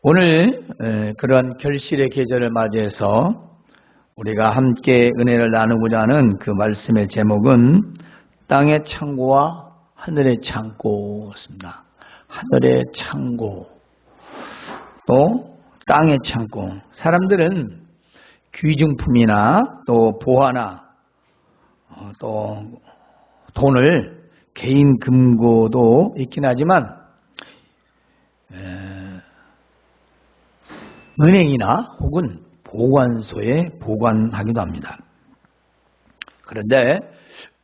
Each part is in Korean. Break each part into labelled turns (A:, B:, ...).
A: 오늘 그런 결실의 계절을 맞이해서 우리가 함께 은혜를 나누고자 하는 그 말씀의 제목은 땅의 창고와 하늘의 창고였습니다. 하늘의 창고, 또 땅의 창고. 사람들은 귀중품이나 또 보화나 또 돈을 개인 금고도 있긴 하지만 은행이나 혹은 보관소에 보관하기도 합니다. 그런데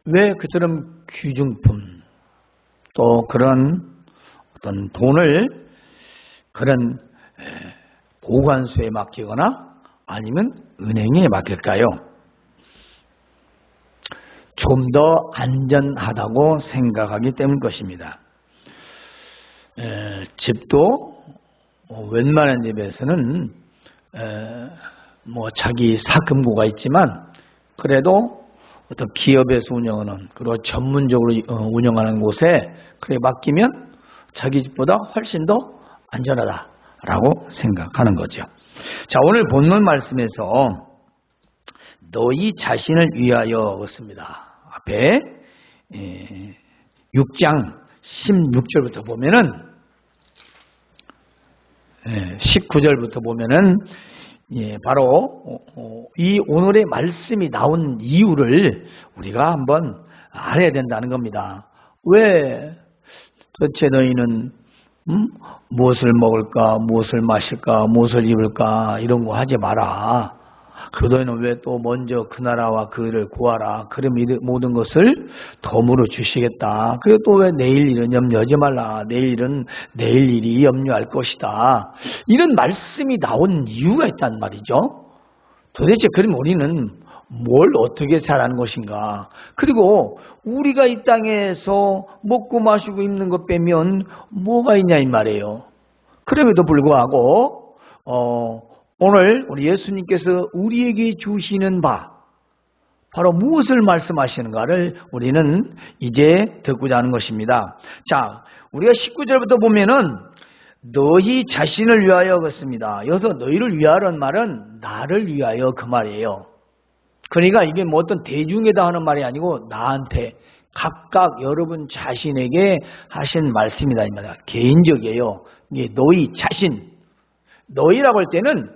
A: 왜 그처럼 귀중품 또 그런 어떤 돈을 그런 보관소에 맡기거나 아니면 은행에 맡길까요? 좀 더 안전하다고 생각하기 때문일 것입니다. 집도 웬만한 집에서는 자기 사금고가 있지만 그래도 어떤 기업에서 운영하는 그리고 전문적으로 운영하는 곳에 그래 맡기면 자기 집보다 훨씬 더 안전하다라고 생각하는 거죠. 자, 오늘 본문 말씀에서 너희 자신을 위하여 그렇습니다. 앞에 6장 16절부터 보면은 19절부터 보면은 바로 이 오늘의 말씀이 나온 이유를 우리가 한번 알아야 된다는 겁니다. 왜 도대체 너희는 무엇을 먹을까, 무엇을 마실까, 무엇을 입을까 이런 거 하지 마라. 그 너희는 왜 또 먼저 그 나라와 그 일을 구하라. 그럼 이 모든 것을 덤으로 주시겠다. 그리고 또 왜 내일 일은 염려하지 말라. 내일은 내일 일이 염려할 것이다. 이런 말씀이 나온 이유가 있단 말이죠. 도대체 그럼 우리는 뭘 어떻게 살아가는 것인가. 그리고 우리가 이 땅에서 먹고 마시고 입는 것 빼면 뭐가 있냐 이 말이에요. 그럼에도 불구하고 오늘 우리 예수님께서 우리에게 주시는 바 바로 무엇을 말씀하시는가를 우리는 이제 듣고자 하는 것입니다. 자, 우리가 19절부터 보면은 너희 자신을 위하여 그렇습니다. 여기서 너희를 위하라는 말은 나를 위하여 그 말이에요. 그러니까 이게 뭐 어떤 대중에다 하는 말이 아니고 나한테 각각 여러분 자신에게 하신 말씀이다 이 말이야. 개인적이에요. 이게 너희 자신, 너희라고 할 때는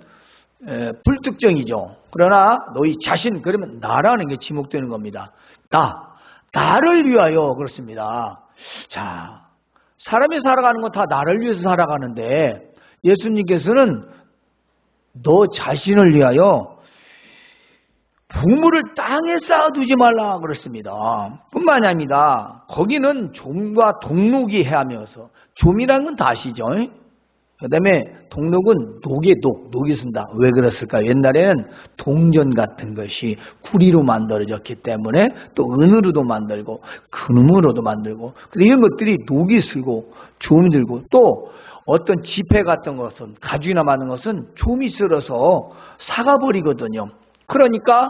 A: 불특정이죠. 그러나 너희 자신 그러면 나라는 게 지목되는 겁니다. 나를 위하여 그렇습니다. 자, 사람이 살아가는 건 다 나를 위해서 살아가는데 예수님께서는 너 자신을 위하여 보물을 땅에 쌓아두지 말라 그랬습니다. 뿐만이 아닙니다. 거기는 좀과 동록이 해하면서 좀이라는 건 다 아시죠? 그 다음에 동록은 녹이 쓴다. 왜 그랬을까? 옛날에는 동전 같은 것이 구리로 만들어졌기 때문에 또 은으로도 만들고 금으로도 만들고 이런 것들이 녹이 쓰고 좀이 들고 또 어떤 지폐 같은 것은 가죽이나 만든 것은 좀이 쓸어서 사가버리거든요. 그러니까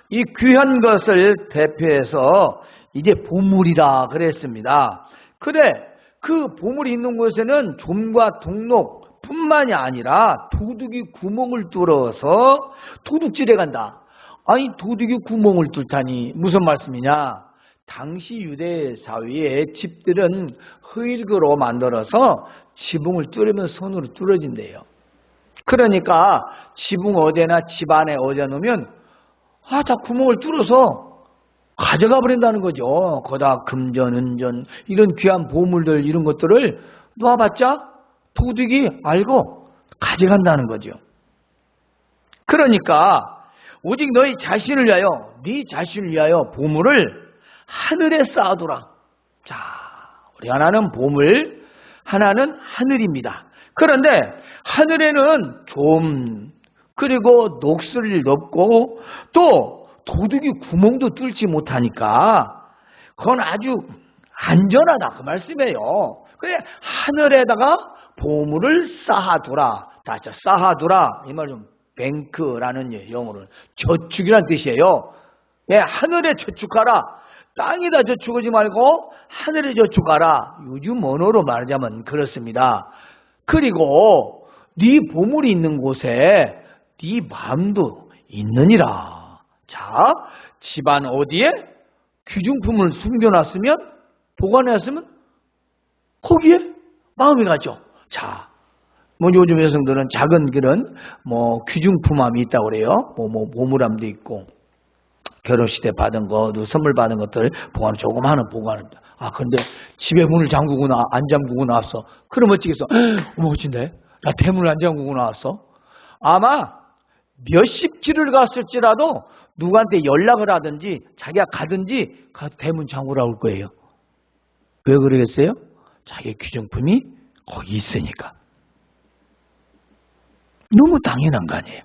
A: 이 귀한 것을 대표해서 이제 보물이라 그랬습니다. 그래 그 보물이 있는 곳에는 좀과 동록 뿐만이 아니라 도둑이 구멍을 뚫어서 도둑질해 간다. 아니 도둑이 구멍을 뚫다니 무슨 말씀이냐. 당시 유대 사회의 집들은 흙으로 만들어서 지붕을 뚫으면 손으로 뚫어진대요. 그러니까 지붕 어디나 집 안에 어디에 놓으면 다 구멍을 뚫어서 가져가 버린다는 거죠. 거다 금전, 은전 이런 귀한 보물들 이런 것들을 놓아봤자 도둑이 알고 가져간다는 거죠. 그러니까 오직 너희 자신을 위하여 네 자신을 위하여 보물을 하늘에 쌓아두라. 자, 우리 하나는 보물, 하나는 하늘입니다. 그런데 하늘에는 좀 그리고 녹슬 일도 없고 또 도둑이 구멍도 뚫지 못하니까 그건 아주 안전하다 그 말씀이에요. 그래 하늘에다가 보물을 쌓아두라. 자, 쌓아두라 이 말 좀 뱅크라는 영어로는 저축이라는 뜻이에요. 하늘에 저축하라. 땅에다 저축하지 말고 하늘에 저축하라. 요즘 언어로 말하자면 그렇습니다. 그리고 네 보물이 있는 곳에 네 마음도 있느니라. 자, 집안 어디에 귀중품을 숨겨놨으면, 보관해놨으면 거기에 마음이 가죠. 자, 요즘 여성들은 작은 그런 귀중품함이 있다고 그래요. 보물함도 있고, 결혼식 때 받은 거, 선물 받은 것들 보관 조금 하는 보관합니다. 근데 집에 문을 잠그고 안 잠그고 나왔어. 그럼 어찌겠어? 어머친데? 나 대문을 안 잠그고 나왔어? 아마 몇십 길을 갔을지라도 누구한테 연락을 하든지 자기가 가든지 대문 잠그라고 할 거예요. 왜 그러겠어요? 자기 귀중품이 거기 있으니까. 너무 당연한 거 아니에요.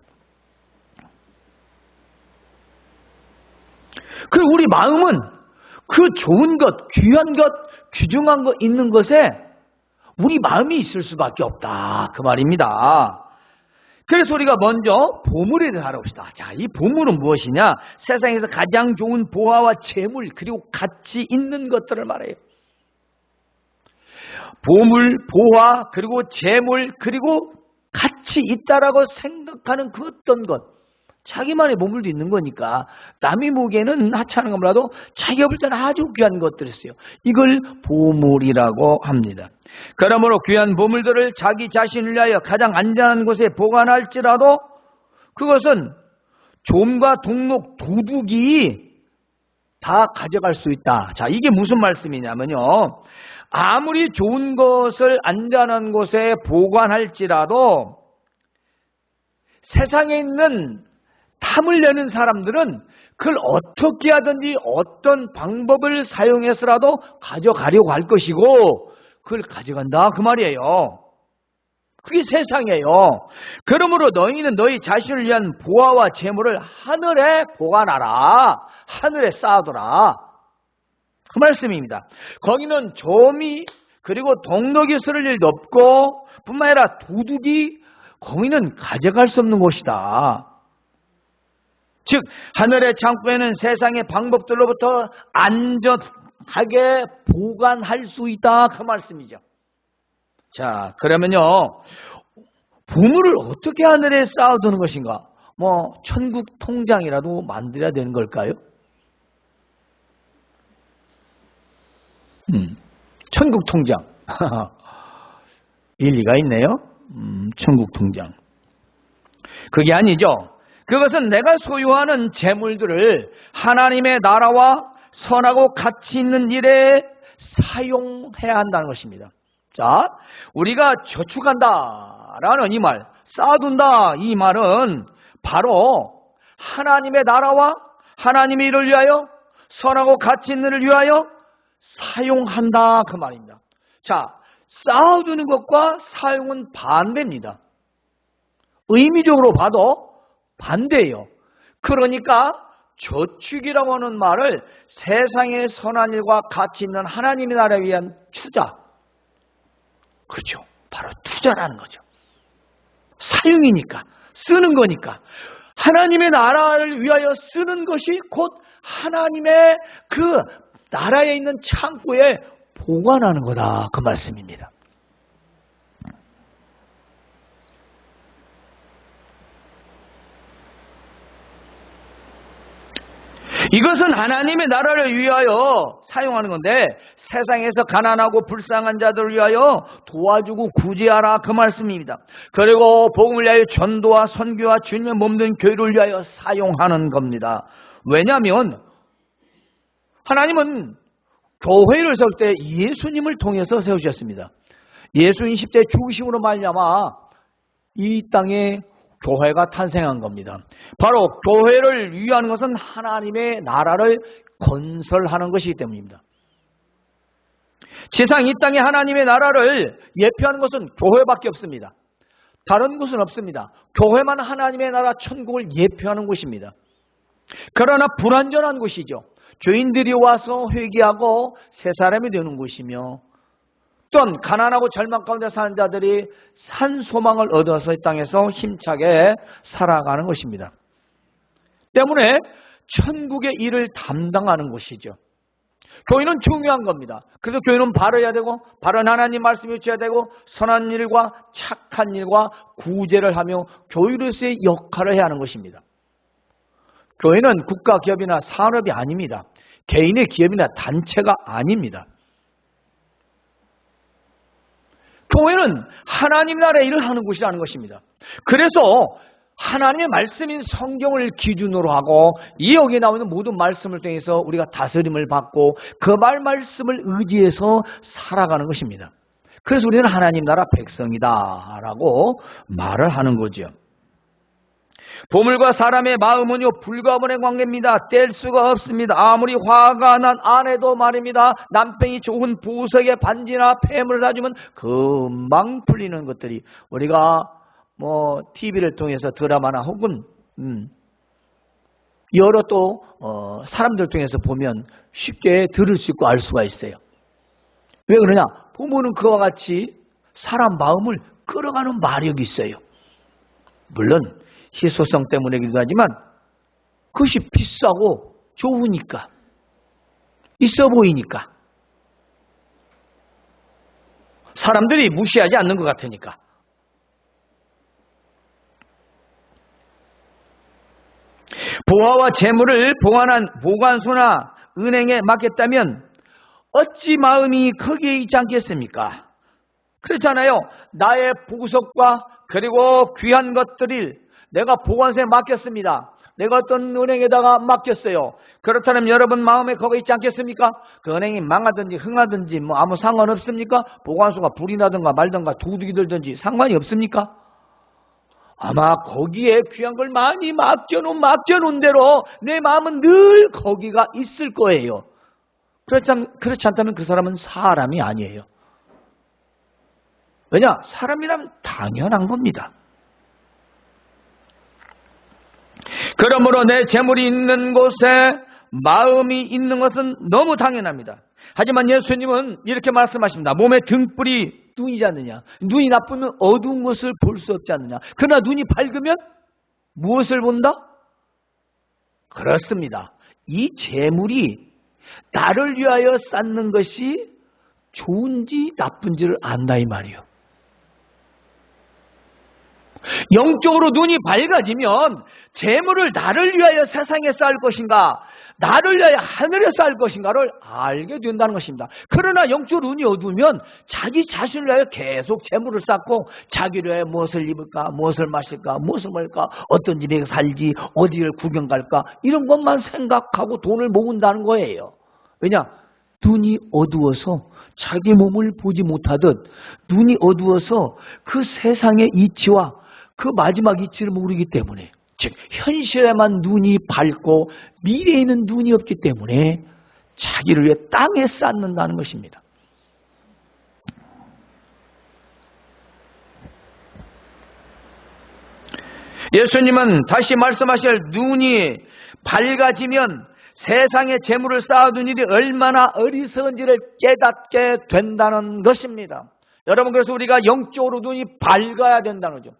A: 그리고 우리 마음은 그 좋은 것, 귀한 것, 귀중한 것 있는 것에 우리 마음이 있을 수밖에 없다. 그 말입니다. 그래서 우리가 먼저 보물에 대해서 알아봅시다. 자, 이 보물은 무엇이냐? 세상에서 가장 좋은 보화와 재물 그리고 가치 있는 것들을 말해요. 보물, 보화, 그리고 재물, 그리고 가치 있다라고 생각하는 그 어떤 것. 자기만의 보물도 있는 거니까 남이 보기에는 하찮은 것보다도 자기가 볼 때는 아주 귀한 것들이 있어요. 이걸 보물이라고 합니다. 그러므로 귀한 보물들을 자기 자신을 위하여 가장 안전한 곳에 보관할지라도 그것은 좀과 동록, 도둑이 다 가져갈 수 있다. 자, 이게 무슨 말씀이냐면요. 아무리 좋은 것을 안전한 곳에 보관할지라도 세상에 있는 탐을 내는 사람들은 그걸 어떻게 하든지 어떤 방법을 사용해서라도 가져가려고 할 것이고 그걸 가져간다 그 말이에요. 그게 세상이에요. 그러므로 너희는 너희 자신을 위한 보화와 재물을 하늘에 보관하라. 하늘에 쌓아둬라. 그 말씀입니다. 거기는 좀이 그리고 동록이 쓸 일도 없고 뿐만 아니라 도둑이 거기는 가져갈 수 없는 곳이다. 즉 하늘의 창고에는 세상의 방법들로부터 안전하게 보관할 수 있다 그 말씀이죠. 자, 그러면요 보물을 어떻게 하늘에 쌓아두는 것인가? 천국 통장이라도 만들어야 되는 걸까요? 천국 통장 일리가 있네요. 천국 통장 그게 아니죠. 그것은 내가 소유하는 재물들을 하나님의 나라와 선하고 가치 있는 일에 사용해야 한다는 것입니다. 자, 우리가 저축한다라는 이 말, 쌓아둔다 이 말은 바로 하나님의 나라와 하나님의 일을 위하여 선하고 가치 있는 일을 위하여 사용한다 그 말입니다. 자, 쌓아두는 것과 사용은 반대입니다. 의미적으로 봐도 반대예요. 그러니까 저축이라고 하는 말을 세상의 선한 일과 가치 있는 하나님의 나라에 위한 투자. 그렇죠. 바로 투자라는 거죠. 사용이니까, 쓰는 거니까. 하나님의 나라를 위하여 쓰는 것이 곧 하나님의 그 나라에 있는 창고에 보관하는 거다. 그 말씀입니다. 이것은 하나님의 나라를 위하여 사용하는 건데 세상에서 가난하고 불쌍한 자들을 위하여 도와주고 구제하라 그 말씀입니다. 그리고 복음을 위하여 전도와 선교와 주님의 몸된 교회를 위하여 사용하는 겁니다. 왜냐하면 하나님은 교회를 세울 때 예수님을 통해서 세우셨습니다. 예수님 십자가의 죽으심으로 말미암아 이 땅에 교회가 탄생한 겁니다. 바로 교회를 위하는 것은 하나님의 나라를 건설하는 것이기 때문입니다. 세상 이 땅에 하나님의 나라를 예표하는 것은 교회밖에 없습니다. 다른 곳은 없습니다. 교회만 하나님의 나라 천국을 예표하는 곳입니다. 그러나 불완전한 곳이죠. 죄인들이 와서 회개하고 새 사람이 되는 곳이며 또한 가난하고 절망 가운데 사는 자들이 산 소망을 얻어서 이 땅에서 힘차게 살아가는 것입니다. 때문에 천국의 일을 담당하는 곳이죠. 교회는 중요한 겁니다. 그래서 교회는 바르야 되고 바른 하나님 말씀을 외쳐야 되고 선한 일과 착한 일과 구제를 하며 교회로서의 역할을 해야 하는 것입니다. 교회는 국가 기업이나 산업이 아닙니다. 개인의 기업이나 단체가 아닙니다. 교회는 하나님 나라의 일을 하는 곳이라는 것입니다. 그래서 하나님의 말씀인 성경을 기준으로 하고 이 여기에 나오는 모든 말씀을 통해서 우리가 다스림을 받고 그 말씀을 의지해서 살아가는 것입니다. 그래서 우리는 하나님 나라 백성이다 라고 말을 하는 거죠. 보물과 사람의 마음은요 불가분의 관계입니다. 뗄 수가 없습니다. 아무리 화가 난 아내도 말입니다. 남편이 좋은 보석의 반지나 폐물을 사주면 금방 풀리는 것들이 우리가 TV를 통해서 드라마나 혹은 여러 또 사람들 통해서 보면 쉽게 들을 수 있고 알 수가 있어요. 왜 그러냐? 부모는 그와 같이 사람 마음을 끌어가는 마력이 있어요. 물론 희소성 때문이기도 하지만 그것이 비싸고 좋으니까, 있어 보이니까, 사람들이 무시하지 않는 것 같으니까. 보화와 재물을 보관한 보관소나 은행에 맡겼다면 어찌 마음이 거기에 있지 않겠습니까? 그렇잖아요. 나의 보석과 그리고 귀한 것들을 내가 보관소에 맡겼습니다. 내가 어떤 은행에다가 맡겼어요. 그렇다면 여러분 마음에 거기 있지 않겠습니까? 그 은행이 망하든지 흥하든지 아무 상관없습니까? 보관소가 불이 나든가 말든가 도둑이 들든지 상관이 없습니까? 아마 거기에 귀한 걸 많이 맡겨놓은 대로 내 마음은 늘 거기가 있을 거예요. 그렇지 않다면 그 사람은 사람이 아니에요. 왜냐? 사람이라면 당연한 겁니다. 그러므로 내 재물이 있는 곳에 마음이 있는 것은 너무 당연합니다. 하지만 예수님은 이렇게 말씀하십니다. 몸의 등불이 눈이지 않느냐. 눈이 나쁘면 어두운 것을 볼 수 없지 않느냐. 그러나 눈이 밝으면 무엇을 본다? 그렇습니다. 이 재물이 나를 위하여 쌓는 것이 좋은지 나쁜지를 안다 이 말이요. 영적으로 눈이 밝아지면 재물을 나를 위하여 세상에 쌓을 것인가 나를 위하여 하늘에 쌓을 것인가를 알게 된다는 것입니다. 그러나 영적으로 눈이 어두우면 자기 자신을 위하여 계속 재물을 쌓고 자기를 위하여 무엇을 입을까, 무엇을 마실까, 무엇을 먹을까, 어떤 집에 살지, 어디를 구경 갈까 이런 것만 생각하고 돈을 모은다는 거예요. 왜냐? 눈이 어두워서 자기 몸을 보지 못하듯 눈이 어두워서 그 세상의 이치와 그 마지막 이치를 모르기 때문에, 즉 현실에만 눈이 밝고 미래에는 눈이 없기 때문에 자기를 위해 땅에 쌓는다는 것입니다. 예수님은 다시 말씀하실 눈이 밝아지면 세상에 재물을 쌓아둔 일이 얼마나 어리석은지를 깨닫게 된다는 것입니다. 여러분, 그래서 우리가 영적으로 눈이 밝아야 된다는 거죠.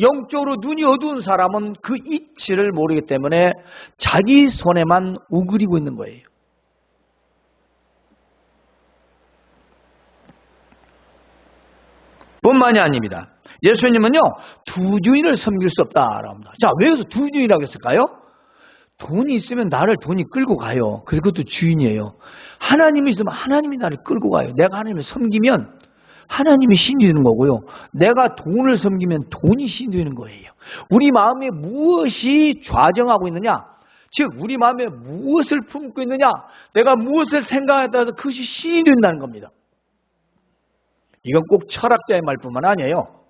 A: 영적으로 눈이 어두운 사람은 그 이치를 모르기 때문에 자기 손에만 우그리고 있는 거예요. 뿐만이 아닙니다. 예수님은요, 두 주인을 섬길 수 없다라고 합니다. 자, 왜 여기서 두 주인이라고 했을까요? 돈이 있으면 나를 돈이 끌고 가요. 그것도 주인이에요. 하나님이 있으면 하나님이 나를 끌고 가요. 내가 하나님을 섬기면 하나님이 신이 되는 거고요. 내가 돈을 섬기면 돈이 신이 되는 거예요. 우리 마음에 무엇이 좌정하고 있느냐? 즉 우리 마음에 무엇을 품고 있느냐? 내가 무엇을 생각에 따라서 그것이 신이 된다는 겁니다. 이건 꼭 철학자의 말뿐만 아니에요.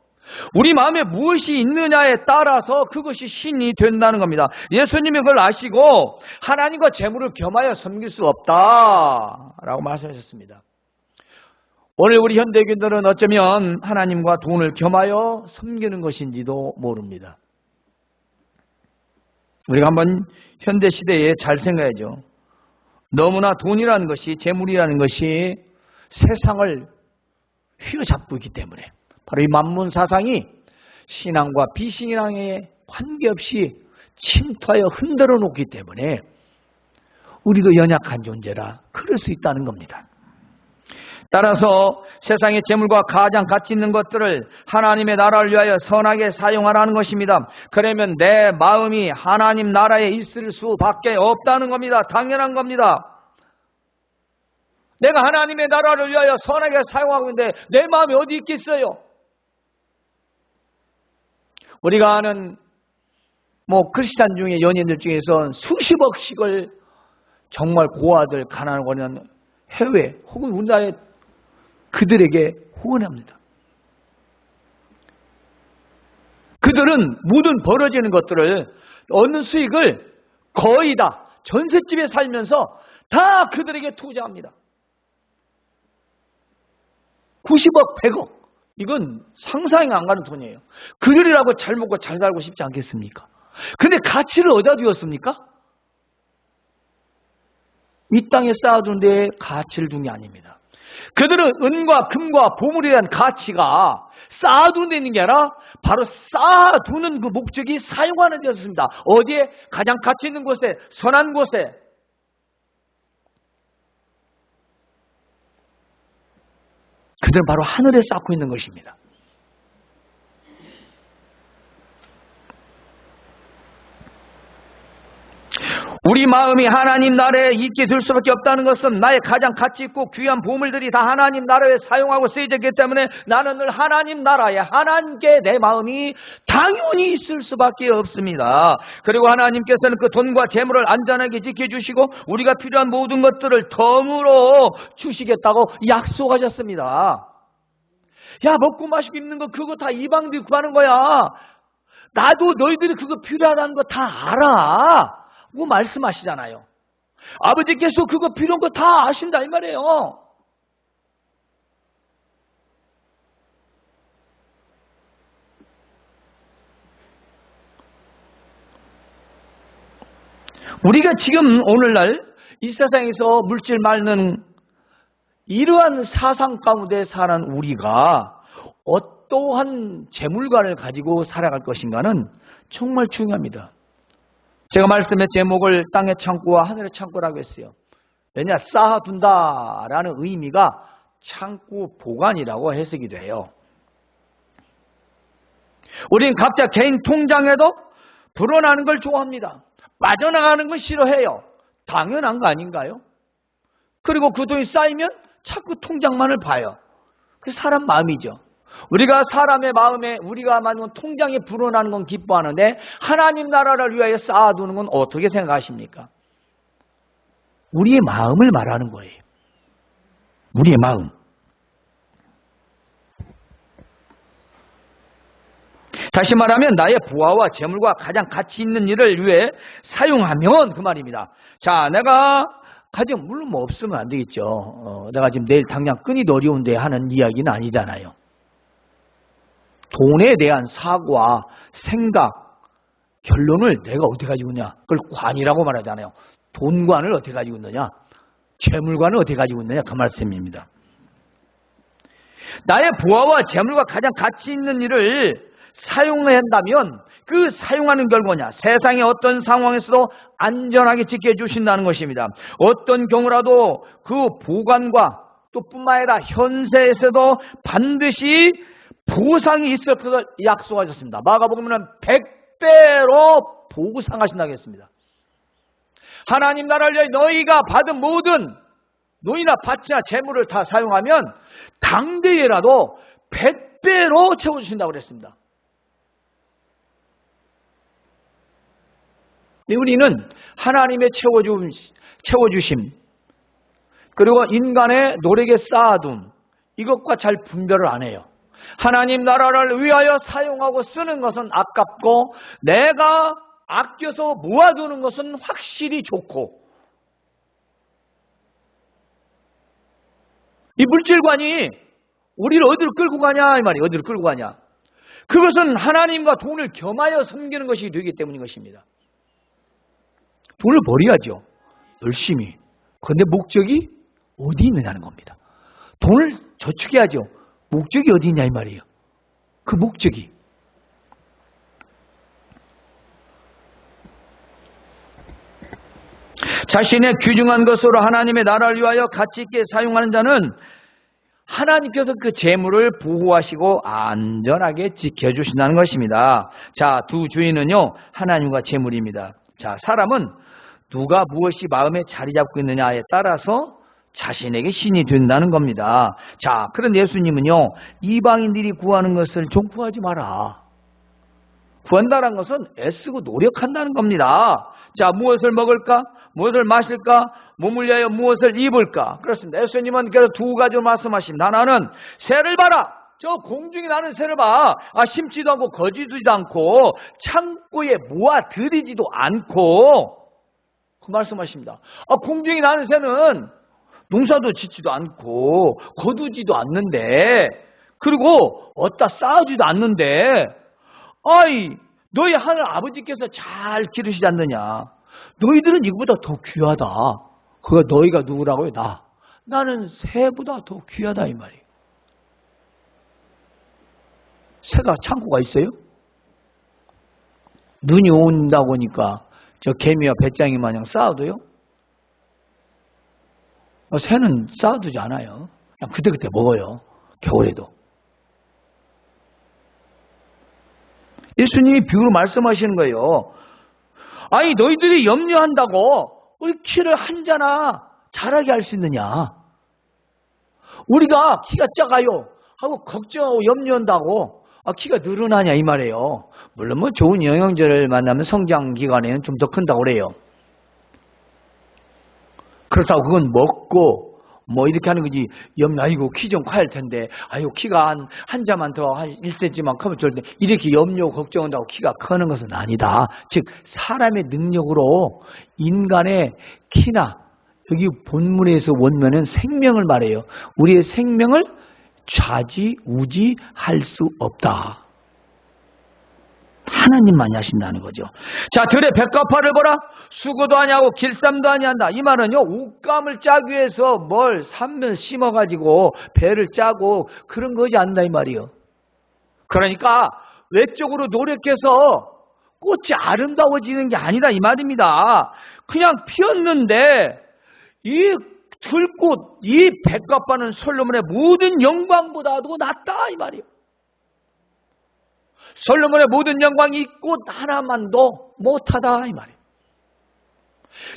A: 우리 마음에 무엇이 있느냐에 따라서 그것이 신이 된다는 겁니다. 예수님이 그걸 아시고 하나님과 재물을 겸하여 섬길 수 없다라고 말씀하셨습니다. 오늘 우리 현대인들은 어쩌면 하나님과 돈을 겸하여 섬기는 것인지도 모릅니다. 우리가 한번 현대시대에 잘 생각해야죠. 너무나 돈이라는 것이, 재물이라는 것이 세상을 휘어잡고 있기 때문에 바로 이 만문 사상이 신앙과 비신앙에 관계없이 침투하여 흔들어 놓기 때문에 우리도 연약한 존재라 그럴 수 있다는 겁니다. 따라서 세상의 재물과 가장 가치 있는 것들을 하나님의 나라를 위하여 선하게 사용하라는 것입니다. 그러면 내 마음이 하나님 나라에 있을 수밖에 없다는 겁니다. 당연한 겁니다. 내가 하나님의 나라를 위하여 선하게 사용하고 있는데 내 마음이 어디 있겠어요? 우리가 아는 크리스찬 중에 연예인들 중에서 수십억씩을 정말 고아들, 가난하고는 해외 혹은 우리나라에 그들에게 후원합니다. 그들은 모든 벌어지는 것들을 얻는 수익을 거의 다 전셋집에 살면서 다 그들에게 투자합니다. 90억, 100억 이건 상상이 안 가는 돈이에요. 그들이라고 잘 먹고 잘 살고 싶지 않겠습니까? 근데 가치를 어디다 두었습니까? 이 땅에 쌓아둔 데에 가치를 둔 게 아닙니다. 그들은 은과 금과 보물에 대한 가치가 쌓아두는 데 있는 게 아니라 바로 쌓아두는 그 목적이 사용하는 데였습니다. 어디에? 가장 가치 있는 곳에, 선한 곳에. 그들은 바로 하늘에 쌓고 있는 것입니다. 우리 마음이 하나님 나라에 있게 될 수밖에 없다는 것은 나의 가장 가치 있고 귀한 보물들이 다 하나님 나라에 사용하고 쓰여졌기 때문에 나는 늘 하나님 나라에 하나님께 내 마음이 당연히 있을 수밖에 없습니다. 그리고 하나님께서는 그 돈과 재물을 안전하게 지켜주시고 우리가 필요한 모든 것들을 덤으로 주시겠다고 약속하셨습니다. 야, 먹고 마시고 입는 거 그거 다 이방들이 구하는 거야. 나도 너희들이 그거 필요하다는 거 다 알아. 뭐 말씀하시잖아요. 아버지께서 그거 필요한 거 다 아신다 이 말이에요. 우리가 지금 오늘날 이 세상에서 물질 말는 이러한 사상 가운데 사는 우리가 어떠한 재물관을 가지고 살아갈 것인가는 정말 중요합니다. 제가 말씀의 제목을 땅의 창고와 하늘의 창고라고 했어요. 왜냐? 쌓아둔다라는 의미가 창고 보관이라고 해석이 돼요. 우리는 각자 개인 통장에도 불어나는 걸 좋아합니다. 빠져나가는 건 싫어해요. 당연한 거 아닌가요? 그리고 그 돈이 쌓이면 자꾸 통장만을 봐요. 그게 사람 마음이죠. 우리가 사람의 마음에 우리가 만든 통장에 불어나는 건 기뻐하는데 하나님 나라를 위하여 쌓아두는 건 어떻게 생각하십니까? 우리의 마음을 말하는 거예요. 우리의 마음. 다시 말하면 나의 부하와 재물과 가장 가치 있는 일을 위해 사용하면 그 말입니다. 자, 내가 가정 물론 뭐 없으면 안 되겠죠. 내가 지금 내일 당장 끊기도 어려운데 하는 이야기는 아니잖아요. 돈에 대한 사고와 생각, 결론을 내가 어떻게 가지고 있느냐. 그걸 관이라고 말하잖아요. 돈관을 어떻게 가지고 있느냐. 재물관을 어떻게 가지고 있느냐. 그 말씀입니다. 나의 부하와 재물과 가장 가치 있는 일을 사용해야 한다면 그 사용하는 결과냐. 세상의 어떤 상황에서도 안전하게 지켜주신다는 것입니다. 어떤 경우라도 그 보관과 또 뿐만 아니라 현세에서도 반드시 보상이 있을 것을 약속하셨습니다. 마가복음은 100배로 보상하신다고 했습니다. 하나님 나라를 위해 너희가 받은 모든 돈이나 밭이나 재물을 다 사용하면 당대에라도 100배로 채워주신다고 그랬습니다. 근데 우리는 하나님의 채워주심 그리고 인간의 노력에 쌓아둠 이것과 잘 분별을 안 해요. 하나님 나라를 위하여 사용하고 쓰는 것은 아깝고 내가 아껴서 모아두는 것은 확실히 좋고 이 물질관이 우리를 어디로 끌고 가냐 이 말이에요. 어디로 끌고 가냐. 그것은 하나님과 돈을 겸하여 섬기는 것이 되기 때문인 것입니다. 돈을 버려야죠. 열심히. 그런데 목적이 어디 있느냐는 겁니다. 돈을 저축해야죠. 목적이 어디 있냐 이 말이에요. 그 목적이. 자신의 귀중한 것으로 하나님의 나라를 위하여 가치 있게 사용하는 자는 하나님께서 그 재물을 보호하시고 안전하게 지켜주신다는 것입니다. 자, 두 주인은요, 하나님과 재물입니다. 자, 사람은 누가 무엇이 마음에 자리 잡고 있느냐에 따라서 자신에게 신이 된다는 겁니다. 자, 그런데 예수님은요, 이방인들이 구하는 것을 좀 구하지 마라. 구한다는 것은 애쓰고 노력한다는 겁니다. 자, 무엇을 먹을까? 무엇을 마실까? 몸을 위하여 무엇을 입을까? 그렇습니다. 예수님은 그래서 두 가지로 말씀하십니다. 하나는 새를 봐라. 저 공중에 나는 새를 봐. 심지도 않고 거지지도 않고 창고에 모아들이지도 않고 그 말씀하십니다. 공중에 나는 새는 농사도 짓지도 않고 거두지도 않는데, 그리고 어디다 쌓아주지도 않는데, 너희 하늘 아버지께서 잘 기르시지 않느냐. 너희들은 이거보다 더 귀하다. 그거 너희가 누구라고요? 나는 새보다 더 귀하다 이 말이에요. 새가 창고가 있어요? 눈이 온다고 하니까 저 개미와 배짱이 마냥 쌓아둬요? 새는 쌓아두지 않아요. 그냥 그때그때 먹어요. 겨울에도. 예수님이 비유로 말씀하시는 거예요. 너희들이 염려한다고 우리 키를 한 자나 자라게 할 수 있느냐? 우리가 키가 작아요 하고 걱정하고 염려한다고 키가 늘어나냐 이 말이에요. 물론 좋은 영양제를 만나면 성장 기간에는 좀 더 큰다고 그래요. 그렇다고 그건 먹고 이렇게 하는 거지. 아이고 키 좀 커야 할 텐데, 키가 한 자만 더 한 1cm만 크면 좋을 텐데, 이렇게 염려 걱정한다고 키가 크는 것은 아니다. 즉 사람의 능력으로 인간의 키나, 여기 본문에서 원면은 생명을 말해요. 우리의 생명을 좌지우지할 수 없다. 하나님만이 하신다는 거죠. 자, 들의 백합화를 보라. 수고도 아니하고 길쌈도 아니한다. 이 말은요, 옷감을 짜기 위해서 뭘 심어가지고 배를 짜고 그런 거지 않는다 이 말이에요. 그러니까 외적으로 노력해서 꽃이 아름다워지는 게 아니다 이 말입니다. 그냥 피었는데 이 들꽃, 이 백합화는 솔로몬의 모든 영광보다도 낫다 이 말이에요. 솔로몬의 모든 영광이 이 꽃 하나만도 못하다 이 말이에요.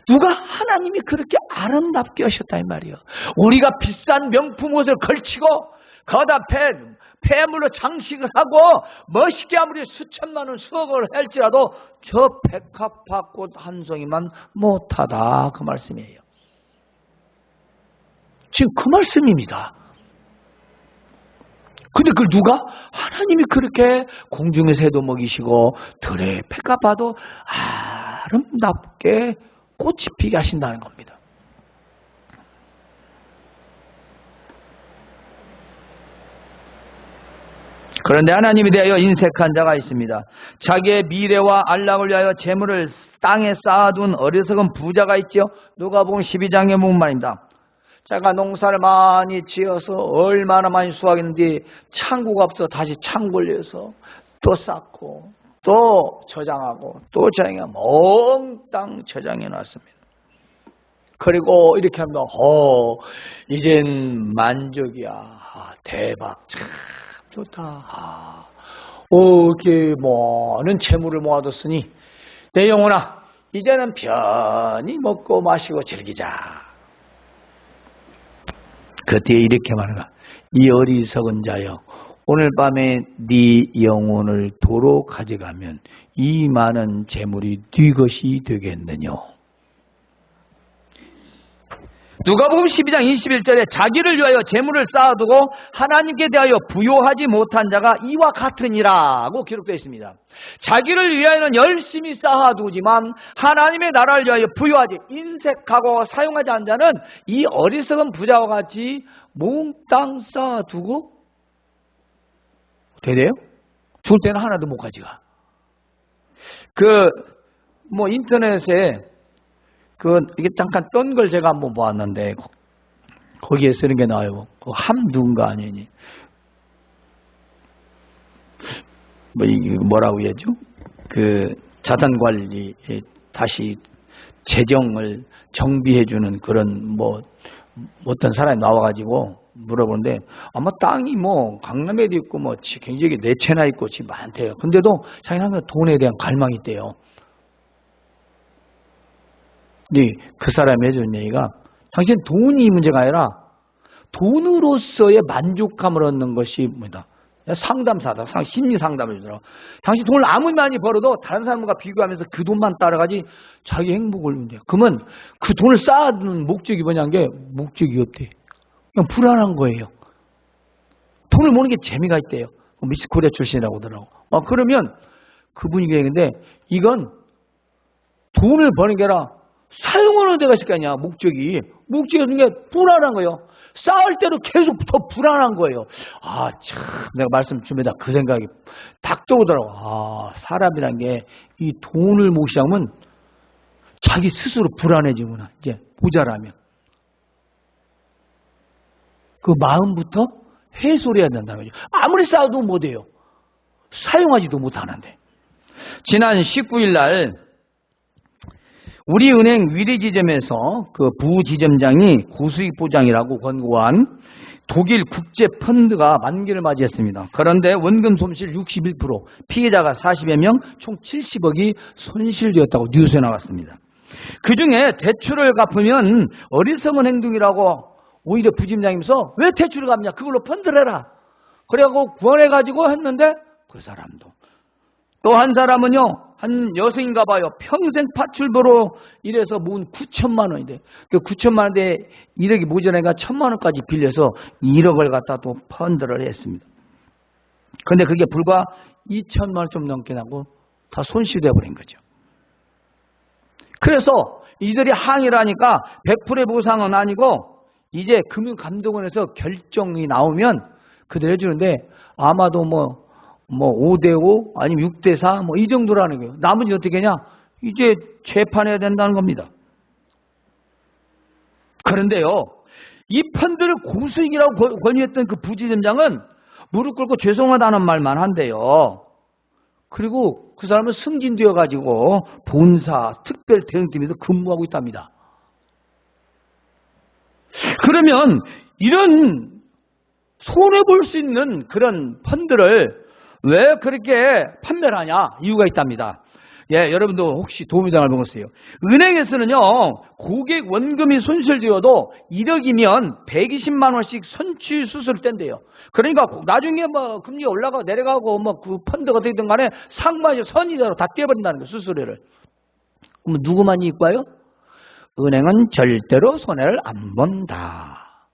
A: 누가 하나님이 그렇게 아름답게 하셨다 이 말이에요. 우리가 비싼 명품 옷을 걸치고 거기다 폐물로 장식을 하고 멋있게 아무리 수천만 원 수억을 할지라도 저 백합화꽃 한 송이만 못하다 그 말씀이에요. 지금 그 말씀입니다. 근데 그걸 누가? 하나님이 그렇게 공중의 새도 먹이시고 들의 백합화도 아름답게 꽃이 피게 하신다는 겁니다. 그런데 하나님에 대하여 인색한 자가 있습니다. 자기의 미래와 안락을 위하여 재물을 땅에 쌓아둔 어리석은 부자가 있죠. 누가복음 12장에 보면 말입니다. 자가 농사를 많이 지어서 얼마나 많이 수확했는데 창고가 없어 다시 창고를 내서 또 쌓고 또 저장하고 또 저장하고 몽땅 저장해 놨습니다. 그리고 이렇게 합니다. 이젠 만족이야. 대박. 참 좋다. 이렇게 많은 재물을 모아뒀으니 내 영혼아 이제는 편히 먹고 마시고 즐기자. 그때 이렇게 말하라. 이 어리석은 자여 오늘 밤에 네 영혼을 도로 가져가면 이 많은 재물이 네 것이 되겠느냐. 누가복음 12장 21절에 자기를 위하여 재물을 쌓아두고 하나님께 대하여 부요하지 못한 자가 이와 같으니라고 기록되어 있습니다. 자기를 위하여는 열심히 쌓아두지만 하나님의 나라를 위하여 부요하지 인색하고 사용하지 않은 자는 이 어리석은 부자와 같이 몽땅 쌓아두고 되대요? 죽을 때는 하나도 못 가져가. 인터넷에 이게 잠깐 뜬 걸 제가 한번 보았는데, 거기에 쓰는 게 나와요. 함두인가 아니니. 이게 뭐라고 해야죠? 자산 관리, 다시 재정을 정비해주는 그런 어떤 사람이 나와가지고 물어보는데 아마 땅이 강남에도 있고 굉장히 4채나 있고 집 많대요. 근데도 자기는 항상 돈에 대한 갈망이 있대요. 근데 그 사람이 해준 얘기가 당신 돈이 문제가 아니라 돈으로서의 만족감을 얻는 것이 뭐다. 상담사다. 심리 상담을 주더라고. 당신 돈을 아무리 많이 벌어도 다른 사람과 비교하면서 그 돈만 따라가지 자기 행복을 누린대요. 그러면 그 돈을 쌓아두는 목적이 뭐냐는 게 목적이 없대. 그냥 불안한 거예요. 돈을 모는 게 재미가 있대요. 미스 코리아 출신이라고 하더라고. 그러면 그분이 얘기했는데 이건 돈을 버는 게 아니라 사용하는 데가 있을 거 아니야. 목적이 없는 게 불안한 거예요. 쌓을 때도 계속 더 불안한 거예요. 참 내가 말씀 주면서 그 생각이 딱 떠오더라고. 사람이란 게 이 돈을 못 시작하면 자기 스스로 불안해지구나. 이제 모자라면 그 마음부터 해소를 해야 된다는 거죠. 아무리 쌓아도 못해요. 사용하지도 못하는데. 지난 19일 날 우리은행 위례지점에서 그 부지점장이 고수익 보장이라고 권고한 독일 국제 펀드가 만기를 맞이했습니다. 그런데 원금 손실 61%, 피해자가 40여 명, 총 70억이 손실되었다고 뉴스에 나왔습니다. 그중에 대출을 갚으면 어리석은 행동이라고 오히려 부지점장이면서 왜 대출을 갚냐? 그걸로 펀드를 해라. 그래갖고 구원해가지고 했는데 그 사람도. 또 한 사람은요, 한 여성인가 봐요. 평생 파출부로 일해서 모은 9천만 원인데, 그 9천만 원인데 1억이 모자라니까 1천만 원까지 빌려서 1억을 갖다 또 펀드를 했습니다. 그런데 그게 불과 2천만 원 좀 넘게 나고 다 손실돼 버린 거죠. 그래서 이들이 항의를 하니까 100%의 보상은 아니고 이제 금융감독원에서 결정이 나오면 그대로 해주는데 아마도 5대5 아니면 6대4 이 정도라는 거예요. 나머지 어떻게 하냐? 이제 재판해야 된다는 겁니다. 그런데요, 이 펀드를 고수익이라고 권유했던 그 부지점장은 무릎 꿇고 죄송하다는 말만 한대요. 그리고 그 사람은 승진되어 가지고 본사 특별 대응팀에서 근무하고 있답니다. 그러면 이런 손해볼 수 있는 그런 펀드를 왜 그렇게 판매를 하냐? 이유가 있답니다. 여러분도 혹시 도움이 되는 걸 보세요. 은행에서는요, 고객 원금이 손실되어도 1억이면 120만 원씩 손실 수수료를 뗀대요. 그러니까 나중에 금리가 올라가고 내려가고 그 펀드가 어떻게든 간에 상반이 선이자로 다 떼버린다는 거예요, 수수료를. 그럼 누구만 이익봐요? 은행은 절대로 손해를 안 본다.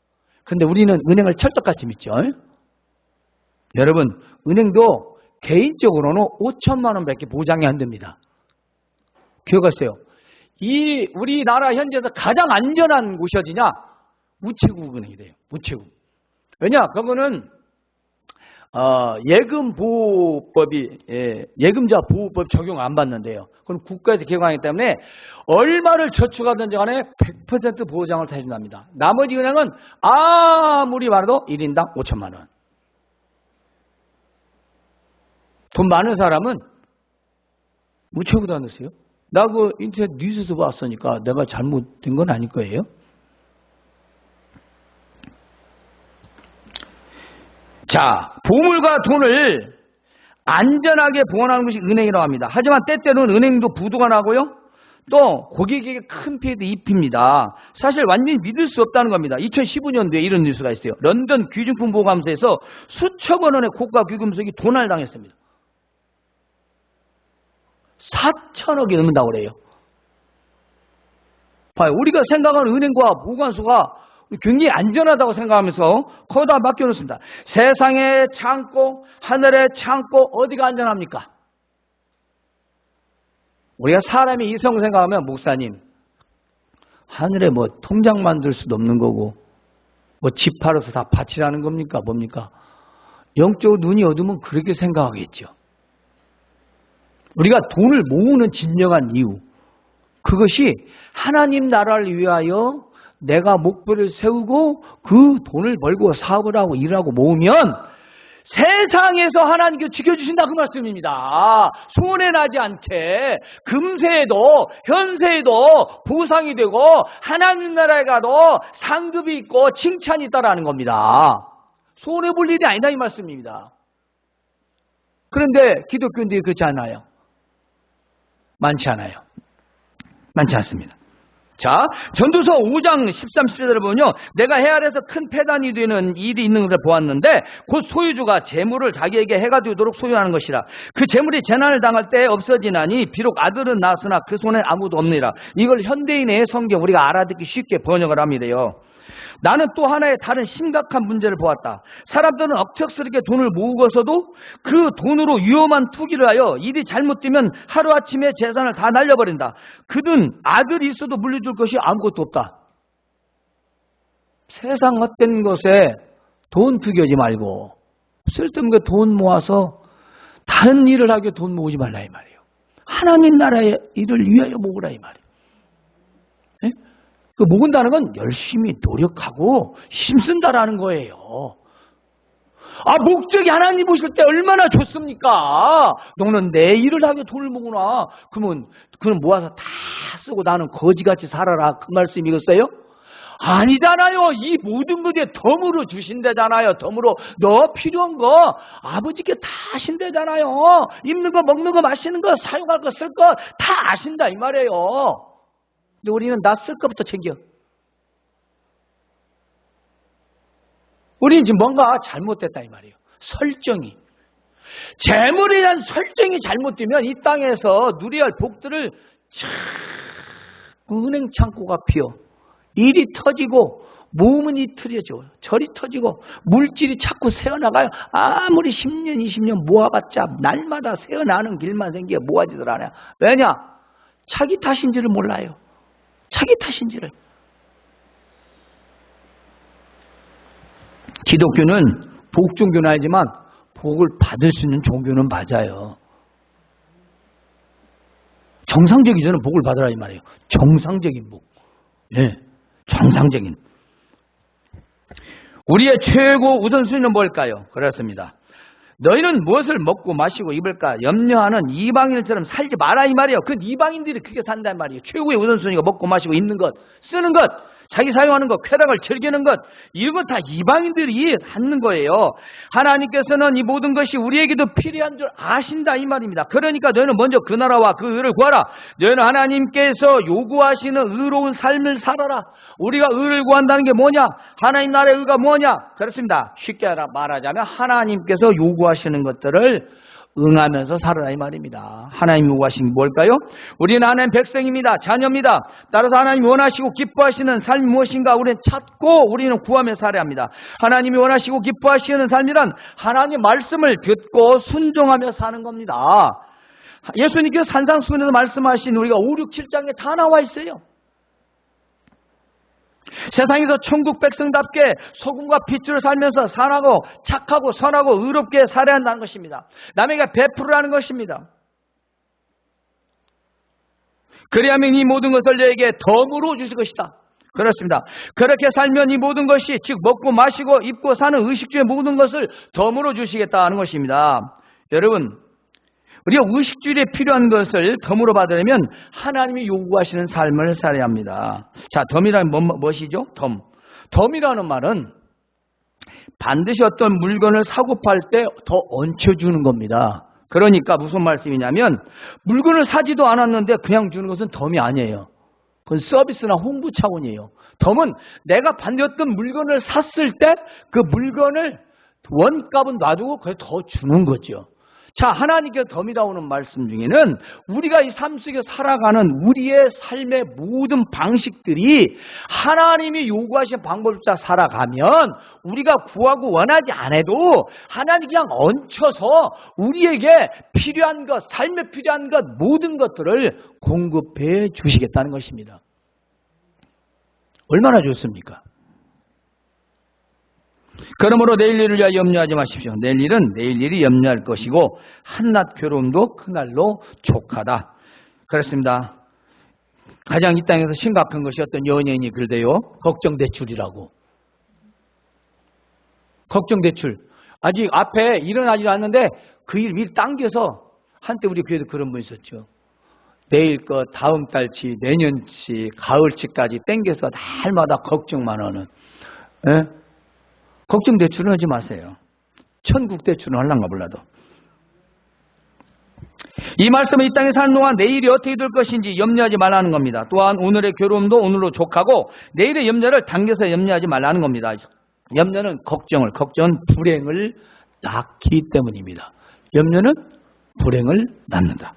A: 근데 우리는 은행을 철떡같이 믿죠. 여러분, 은행도 개인적으로는 5천만 원밖에 보장이 안 됩니다. 기억하세요. 이 우리나라 현지에서 가장 안전한 곳이 어디냐? 우체국 은행이 돼요. 우체국. 왜냐? 그거는 예금자 보호법 적용 안 받는데요. 그건 국가에서 개관하기 때문에 얼마를 저축하든지 간에 100% 보장을 다 해준답니다. 나머지 은행은 아무리 말해도 1인당 5천만 원. 돈 많은 사람은 우체국에다 넣으세요. 나 그 인터넷 뉴스에서 봤으니까 내가 잘못된 건 아닐 거예요. 자, 보물과 돈을 안전하게 보관하는 것이 은행이라고 합니다. 하지만 때때로는 은행도 부도가 나고요. 또 고객에게 큰 피해도 입힙니다. 사실 완전히 믿을 수 없다는 겁니다. 2015년도에 이런 뉴스가 있어요. 런던 귀중품 보관소에서 수천억 원의 고가 귀금속이 도난당했습니다. 4천억이 넘는다고 그래요. 봐요. 우리가 생각하는 은행과 보관소가 굉장히 안전하다고 생각하면서 거기다 맡겨놓습니다. 세상의 창고, 하늘의 창고, 어디가 안전합니까? 우리가 사람이 이성 생각하면, 목사님, 하늘에 통장 만들 수도 없는 거고, 집 팔아서 다 바치라는 겁니까? 뭡니까? 영적으로 눈이 어두면 그렇게 생각하겠죠. 우리가 돈을 모으는 진정한 이유, 그것이 하나님 나라를 위하여 내가 목표를 세우고 그 돈을 벌고 사업을 하고 일하고 모으면 세상에서 하나님께서 지켜주신다 그 말씀입니다. 손해나지 않게 금세에도 현세에도 보상이 되고 하나님 나라에 가도 상급이 있고 칭찬이 있다라는 겁니다. 손해볼 일이 아니다 이 말씀입니다. 그런데 기독교인들이 그렇지 않아요. 많지 않아요. 많지 않습니다. 자, 전도서 5장 13, 14절을 보면요. 내가 해 아래서 큰 패단이 되는 일이 있는 것을 보았는데 곧 소유주가 재물을 자기에게 해가 되도록 소유하는 것이라. 그 재물이 재난을 당할 때 없어지나니 비록 아들은 낳았으나 그 손에 아무도 없느니라. 이걸 현대인의 성경 우리가 알아듣기 쉽게 번역을 합니다요. 나는 또 하나의 다른 심각한 문제를 보았다. 사람들은 억척스럽게 돈을 모으고서도 그 돈으로 위험한 투기를 하여 일이 잘못되면 하루아침에 재산을 다 날려버린다. 그든 아들이 있어도 물려줄 것이 아무것도 없다. 세상 헛된 것에 돈 투기하지 말고 쓸데없는 돈 모아서 다른 일을 하게 돈 모으지 말라 이 말이에요. 하나님 나라의 일을 위하여 모으라 이 말이에요. 그 모은다는 건 열심히 노력하고 힘쓴다라는 거예요. 목적이 하나님 보실 때 얼마나 좋습니까? 너는 내 일을 하게 돈을 모으나? 그러면 모아서 다 쓰고 나는 거지같이 살아라. 그 말씀이겠어요? 아니잖아요. 이 모든 것에 덤으로 주신대잖아요. 덤으로 너 필요한 거 아버지께 다 하신대잖아요. 입는 거 먹는 거 마시는 거 사용할 거 쓸 거 다 아신다 이 말이에요. 근데 우리는 나 쓸 것부터 챙겨. 우리는 지금 뭔가 잘못됐다 이 말이에요. 설정이. 재물에 대한 설정이 잘못되면 이 땅에서 누려야 할 복들을 자꾸 은행 창고가 피어. 일이 터지고 모으면 이틀이죠. 절이 터지고 물질이 자꾸 새어나가요. 아무리 10년 20년 모아봤자 날마다 새어나는 길만 생겨 모아지들 않아요. 왜냐? 자기 탓인지를 몰라요. 자기 탓인지를. 기독교는 복종교는 아니지만 복을 받을 수 있는 종교는 맞아요. 정상적인 저는 복을 받으라 이 말이에요. 정상적인 복. 예, 정상적인. 우리의 최고 우선순위는 뭘까요? 그렇습니다. 너희는 무엇을 먹고 마시고 입을까 염려하는 이방인들처럼 살지 마라 이 말이에요. 그 이방인들이 그렇게 산단 말이에요. 최고의 우선순위가 먹고 마시고 입는 것, 쓰는 것, 자기 사용하는 것, 쾌락을 즐기는 것, 이런 건 다 이방인들이 하는 거예요. 하나님께서는 이 모든 것이 우리에게도 필요한 줄 아신다 이 말입니다. 그러니까 너희는 먼저 그 나라와 그 의를 구하라. 너희는 하나님께서 요구하시는 의로운 삶을 살아라. 우리가 의를 구한다는 게 뭐냐? 하나님 나라의 의가 뭐냐? 그렇습니다. 쉽게 말하자면 하나님께서 요구하시는 것들을 응하면서 살아라 이 말입니다. 하나님 요구하신 게 뭘까요? 우리는 하나님 백성입니다. 자녀입니다. 따라서 하나님이 원하시고 기뻐하시는 삶이 무엇인가 우리는 찾고 우리는 구하며 살아야 합니다. 하나님이 원하시고 기뻐하시는 삶이란 하나님의 말씀을 듣고 순종하며 사는 겁니다. 예수님께서 산상수훈에서 말씀하신 우리가 5, 6, 7장에 다 나와 있어요. 세상에서 천국 백성답게 소금과 빛으로 살면서 선하고 착하고 선하고 의롭게 살아야 한다는 것입니다. 남에게 베풀으라는 것입니다. 그리하면 이 모든 것을 너에게 덤으로 주실 것이다. 그렇습니다. 그렇게 살면 이 모든 것이 즉 먹고 마시고 입고 사는 의식주의 모든 것을 덤으로 주시겠다는 것입니다. 여러분, 우리가 의식주일에 필요한 것을 덤으로 받으려면 하나님이 요구하시는 삶을 살아야 합니다. 자, 덤이란 무엇이죠? 덤이라는 말은 반드시 어떤 물건을 사고 팔 때 더 얹혀주는 겁니다. 그러니까 무슨 말씀이냐면 물건을 사지도 않았는데 그냥 주는 것은 덤이 아니에요. 그건 서비스나 홍보 차원이에요. 덤은 내가 반드시 물건을 샀을 때 그 물건을 원값은 놔두고 그걸 더 주는 거죠. 자, 하나님께서 덤이라 오는 말씀 중에는 우리가 이 삶 속에 살아가는 우리의 삶의 모든 방식들이 하나님이 요구하신 방법을 따라 살아가면 우리가 구하고 원하지 않아도 하나님이 그냥 얹혀서 우리에게 필요한 것, 삶에 필요한 것 모든 것들을 공급해 주시겠다는 것입니다. 얼마나 좋습니까? 그러므로 내일 일을 위하여 염려하지 마십시오. 내일 일은 내일 일이 염려할 것이고 한낱 괴로움도 그날로 족하다. 그렇습니다. 가장 이 땅에서 심각한 것이 어떤 연예인이 그러대요. 걱정대출이라고. 걱정대출. 아직 앞에 일어나지 않는데 그 일 미리 당겨서 한때 우리 교회도 그런 분 있었죠. 내일 거 다음 달치 내년치 가을치까지 땡겨서 날마다 걱정만 하는. 예? 걱정 대출은 하지 마세요. 천국 대출은 하려는가 몰라도. 이 말씀은 이 땅에 사는 동안 내일이 어떻게 될 것인지 염려하지 말라는 겁니다. 또한 오늘의 괴로움도 오늘로 족하고 내일의 염려를 당겨서 염려하지 말라는 겁니다. 염려는 걱정은 불행을 낳기 때문입니다. 염려는 불행을 낳는다.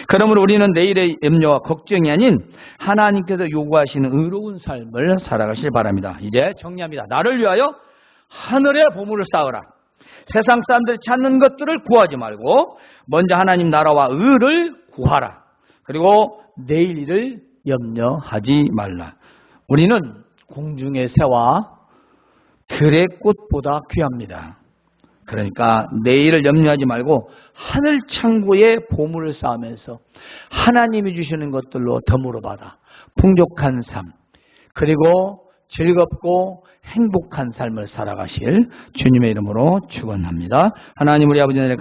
A: 그러므로 우리는 내일의 염려와 걱정이 아닌 하나님께서 요구하시는 의로운 삶을 살아가시길 바랍니다. 이제 정리합니다. 나를 위하여 하늘의 보물을 쌓으라. 세상 사람들이 찾는 것들을 구하지 말고 먼저 하나님 나라와 의를 구하라. 그리고 내일 일을 염려하지 말라. 우리는 공중의 새와 들의 꽃보다 귀합니다. 그러니까 내일을 염려하지 말고 하늘 창고에 보물을 쌓으면서 하나님이 주시는 것들로 덤으로 받아 풍족한 삶, 그리고 즐겁고 행복한 삶을 살아가실 주님의 이름으로 축원합니다. 하나님 우리 아버지 하나님